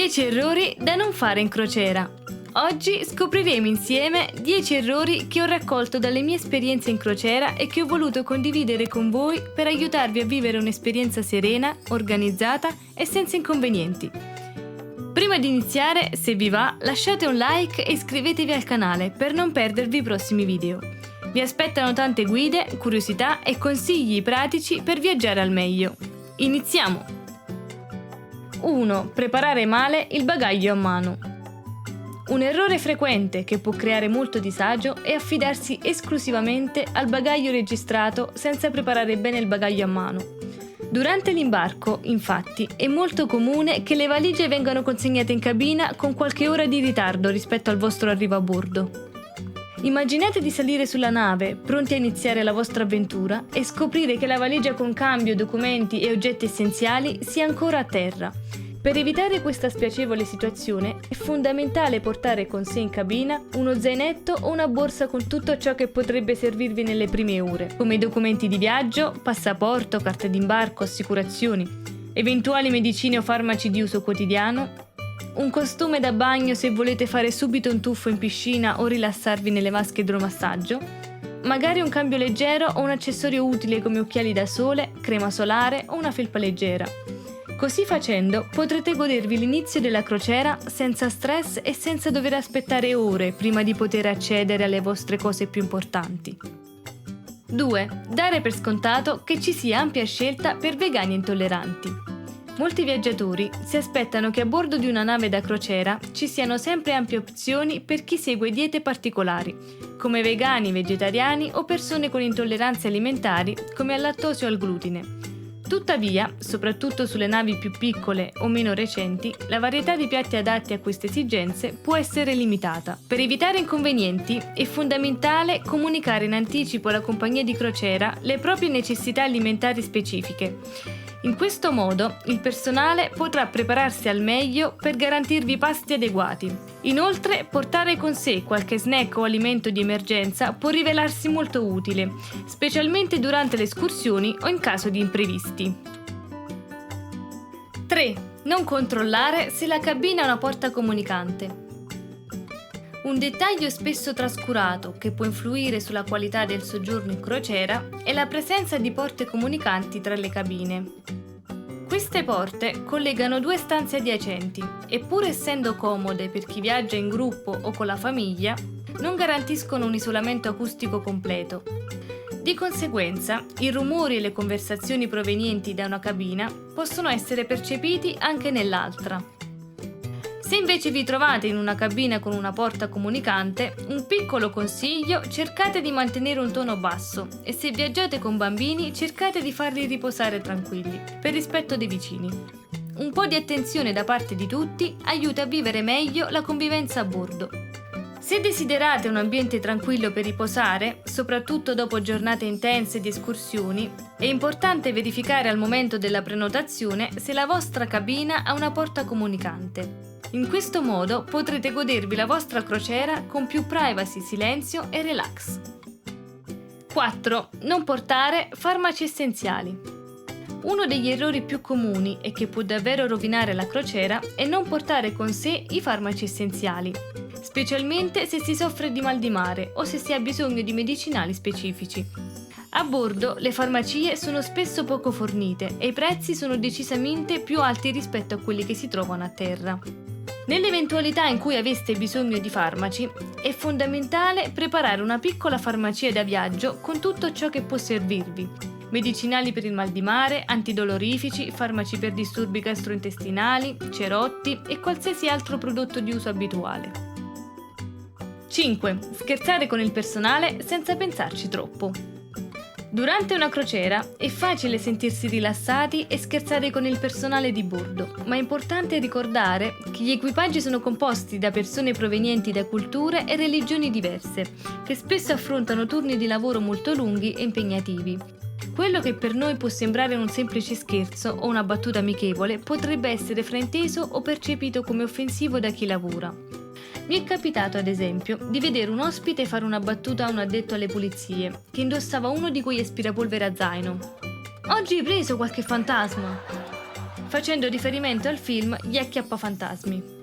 10 errori da non fare in crociera. Oggi scopriremo insieme 10 errori che ho raccolto dalle mie esperienze in crociera e che ho voluto condividere con voi per aiutarvi a vivere un'esperienza serena, organizzata e senza inconvenienti. Prima di iniziare, se vi va, lasciate un like e iscrivetevi al canale per non perdervi i prossimi video. Vi aspettano tante guide, curiosità e consigli pratici per viaggiare al meglio. Iniziamo! 1. Preparare male il bagaglio a mano. Un errore frequente che può creare molto disagio è affidarsi esclusivamente al bagaglio registrato senza preparare bene il bagaglio a mano. Durante l'imbarco, infatti, è molto comune che le valigie vengano consegnate in cabina con qualche ora di ritardo rispetto al vostro arrivo a bordo. Immaginate di salire sulla nave, pronti a iniziare la vostra avventura, e scoprire che la valigia con cambio, documenti e oggetti essenziali sia ancora a terra. Per evitare questa spiacevole situazione è fondamentale portare con sé in cabina uno zainetto o una borsa con tutto ciò che potrebbe servirvi nelle prime ore, come i documenti di viaggio, passaporto, carte d'imbarco, assicurazioni, eventuali medicine o farmaci di uso quotidiano, un costume da bagno se volete fare subito un tuffo in piscina o rilassarvi nelle vasche idromassaggio, magari un cambio leggero o un accessorio utile come occhiali da sole, crema solare o una felpa leggera. Così facendo potrete godervi l'inizio della crociera senza stress e senza dover aspettare ore prima di poter accedere alle vostre cose più importanti. 2. Dare per scontato che ci sia ampia scelta per vegani e intolleranti. Molti viaggiatori si aspettano che a bordo di una nave da crociera ci siano sempre ampie opzioni per chi segue diete particolari, come vegani, vegetariani o persone con intolleranze alimentari come al lattosio o al glutine. Tuttavia, soprattutto sulle navi più piccole o meno recenti, la varietà di piatti adatti a queste esigenze può essere limitata. Per evitare inconvenienti, è fondamentale comunicare in anticipo alla compagnia di crociera le proprie necessità alimentari specifiche. In questo modo, il personale potrà prepararsi al meglio per garantirvi pasti adeguati. Inoltre, portare con sé qualche snack o alimento di emergenza può rivelarsi molto utile, specialmente durante le escursioni o in caso di imprevisti. 3. Non controllare se la cabina ha una porta comunicante. Un dettaglio spesso trascurato che può influire sulla qualità del soggiorno in crociera è la presenza di porte comunicanti tra le cabine. Queste porte collegano due stanze adiacenti e, pur essendo comode per chi viaggia in gruppo o con la famiglia, non garantiscono un isolamento acustico completo. Di conseguenza, i rumori e le conversazioni provenienti da una cabina possono essere percepiti anche nell'altra. Se invece vi trovate in una cabina con una porta comunicante, un piccolo consiglio: cercate di mantenere un tono basso e se viaggiate con bambini cercate di farli riposare tranquilli, per rispetto dei vicini. Un po' di attenzione da parte di tutti aiuta a vivere meglio la convivenza a bordo. Se desiderate un ambiente tranquillo per riposare, soprattutto dopo giornate intense di escursioni, è importante verificare al momento della prenotazione se la vostra cabina ha una porta comunicante. In questo modo potrete godervi la vostra crociera con più privacy, silenzio e relax. 4. Non portare farmaci essenziali. Uno degli errori più comuni e che può davvero rovinare la crociera è non portare con sé i farmaci essenziali, specialmente se si soffre di mal di mare o se si ha bisogno di medicinali specifici. A bordo le farmacie sono spesso poco fornite e i prezzi sono decisamente più alti rispetto a quelli che si trovano a terra. Nell'eventualità in cui aveste bisogno di farmaci, è fondamentale preparare una piccola farmacia da viaggio con tutto ciò che può servirvi: medicinali per il mal di mare, antidolorifici, farmaci per disturbi gastrointestinali, cerotti e qualsiasi altro prodotto di uso abituale. 5. Scherzare con il personale senza pensarci troppo. Durante una crociera è facile sentirsi rilassati e scherzare con il personale di bordo, ma è importante ricordare che gli equipaggi sono composti da persone provenienti da culture e religioni diverse, che spesso affrontano turni di lavoro molto lunghi e impegnativi. Quello che per noi può sembrare un semplice scherzo o una battuta amichevole potrebbe essere frainteso o percepito come offensivo da chi lavora. Mi è capitato, ad esempio, di vedere un ospite fare una battuta a un addetto alle pulizie, che indossava uno di quegli aspirapolvere a zaino. «Oggi hai preso qualche fantasma?» facendo riferimento al film Gli acchiappafantasmi.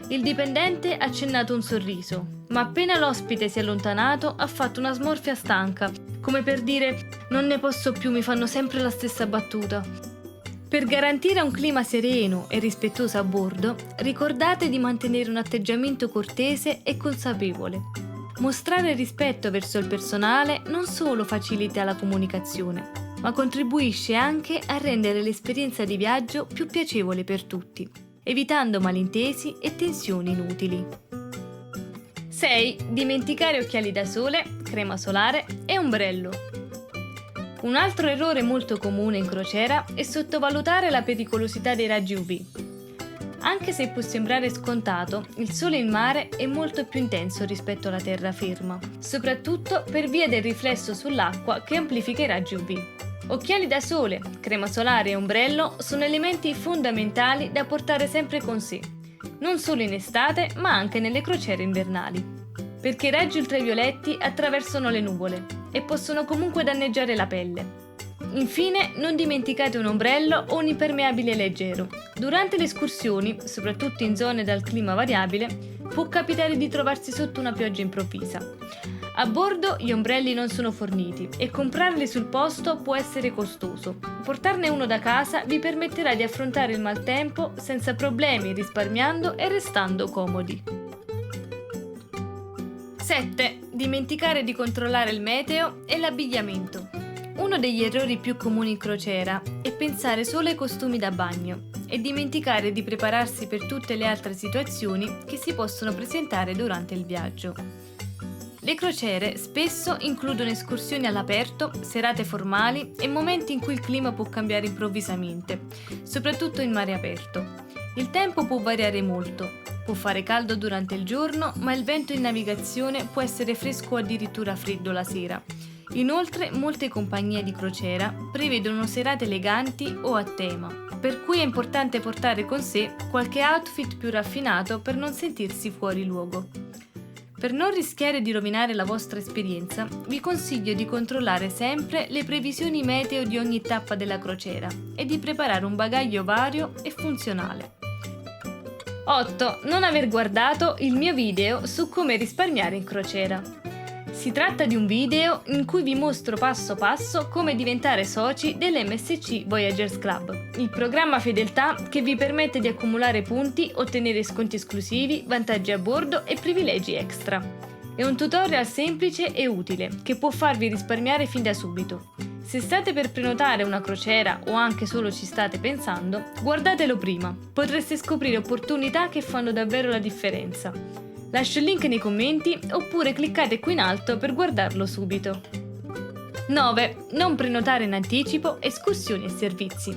Il dipendente ha accennato un sorriso, ma appena l'ospite si è allontanato ha fatto una smorfia stanca, come per dire «non ne posso più, mi fanno sempre la stessa battuta». Per garantire un clima sereno e rispettoso a bordo, ricordate di mantenere un atteggiamento cortese e consapevole. Mostrare rispetto verso il personale non solo facilita la comunicazione, ma contribuisce anche a rendere l'esperienza di viaggio più piacevole per tutti, evitando malintesi e tensioni inutili. 6. Dimenticare occhiali da sole, crema solare e ombrello. Un altro errore molto comune in crociera è sottovalutare la pericolosità dei raggi UV. Anche se può sembrare scontato, il sole in mare è molto più intenso rispetto alla terraferma, soprattutto per via del riflesso sull'acqua che amplifica i raggi UV. Occhiali da sole, crema solare e ombrello sono elementi fondamentali da portare sempre con sé, non solo in estate ma anche nelle crociere invernali, perché i raggi ultravioletti attraversano le nuvole e possono comunque danneggiare la pelle. Infine, non dimenticate un ombrello o un impermeabile leggero. Durante le escursioni, soprattutto in zone dal clima variabile, può capitare di trovarsi sotto una pioggia improvvisa. A bordo gli ombrelli non sono forniti e comprarli sul posto può essere costoso. Portarne uno da casa vi permetterà di affrontare il maltempo senza problemi, risparmiando e restando comodi. 7. Dimenticare di controllare il meteo e l'abbigliamento. Uno degli errori più comuni in crociera è pensare solo ai costumi da bagno e dimenticare di prepararsi per tutte le altre situazioni che si possono presentare durante il viaggio. Le crociere spesso includono escursioni all'aperto, serate formali e momenti in cui il clima può cambiare improvvisamente, soprattutto in mare aperto. Il tempo può variare molto, può fare caldo durante il giorno, ma il vento in navigazione può essere fresco o addirittura freddo la sera. Inoltre, molte compagnie di crociera prevedono serate eleganti o a tema, per cui è importante portare con sé qualche outfit più raffinato per non sentirsi fuori luogo. Per non rischiare di rovinare la vostra esperienza, vi consiglio di controllare sempre le previsioni meteo di ogni tappa della crociera e di preparare un bagaglio vario e funzionale. 8. Non aver guardato il mio video su come risparmiare in crociera. Si tratta di un video in cui vi mostro passo passo come diventare soci dell'MSC Voyagers Club, il programma fedeltà che vi permette di accumulare punti, ottenere sconti esclusivi, vantaggi a bordo e privilegi extra. È un tutorial semplice e utile che può farvi risparmiare fin da subito. Se state per prenotare una crociera o anche solo ci state pensando, guardatelo prima, potreste scoprire opportunità che fanno davvero la differenza. Lascio il link nei commenti oppure cliccate qui in alto per guardarlo subito. 9. Non prenotare in anticipo escursioni e servizi.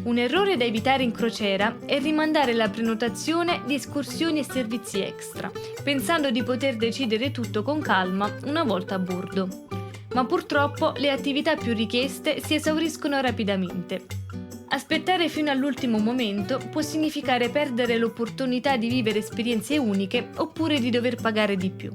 Un errore da evitare in crociera è rimandare la prenotazione di escursioni e servizi extra, pensando di poter decidere tutto con calma una volta a bordo. Ma purtroppo le attività più richieste si esauriscono rapidamente. Aspettare fino all'ultimo momento può significare perdere l'opportunità di vivere esperienze uniche oppure di dover pagare di più.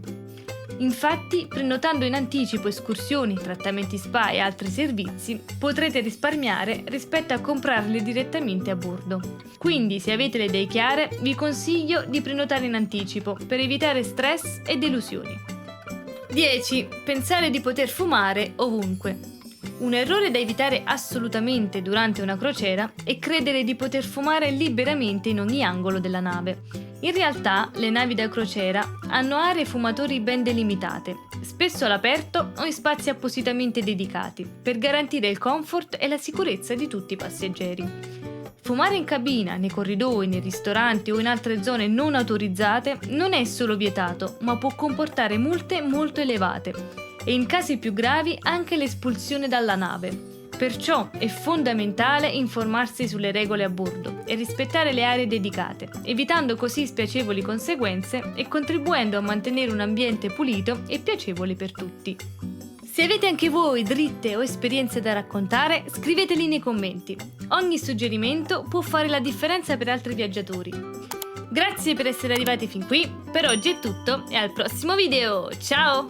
Infatti, prenotando in anticipo escursioni, trattamenti spa e altri servizi, potrete risparmiare rispetto a comprarli direttamente a bordo. Quindi, se avete le idee chiare, vi consiglio di prenotare in anticipo per evitare stress e delusioni. 10. Pensare di poter fumare ovunque. Un errore da evitare assolutamente durante una crociera è credere di poter fumare liberamente in ogni angolo della nave. In realtà, le navi da crociera hanno aree fumatori ben delimitate, spesso all'aperto o in spazi appositamente dedicati, per garantire il comfort e la sicurezza di tutti i passeggeri. Fumare in cabina, nei corridoi, nei ristoranti o in altre zone non autorizzate non è solo vietato, ma può comportare multe molto elevate e in casi più gravi anche l'espulsione dalla nave. Perciò è fondamentale informarsi sulle regole a bordo e rispettare le aree dedicate, evitando così spiacevoli conseguenze e contribuendo a mantenere un ambiente pulito e piacevole per tutti. Se avete anche voi dritte o esperienze da raccontare, scriveteli nei commenti. Ogni suggerimento può fare la differenza per altri viaggiatori. Grazie per essere arrivati fin qui, per oggi è tutto e al prossimo video, ciao!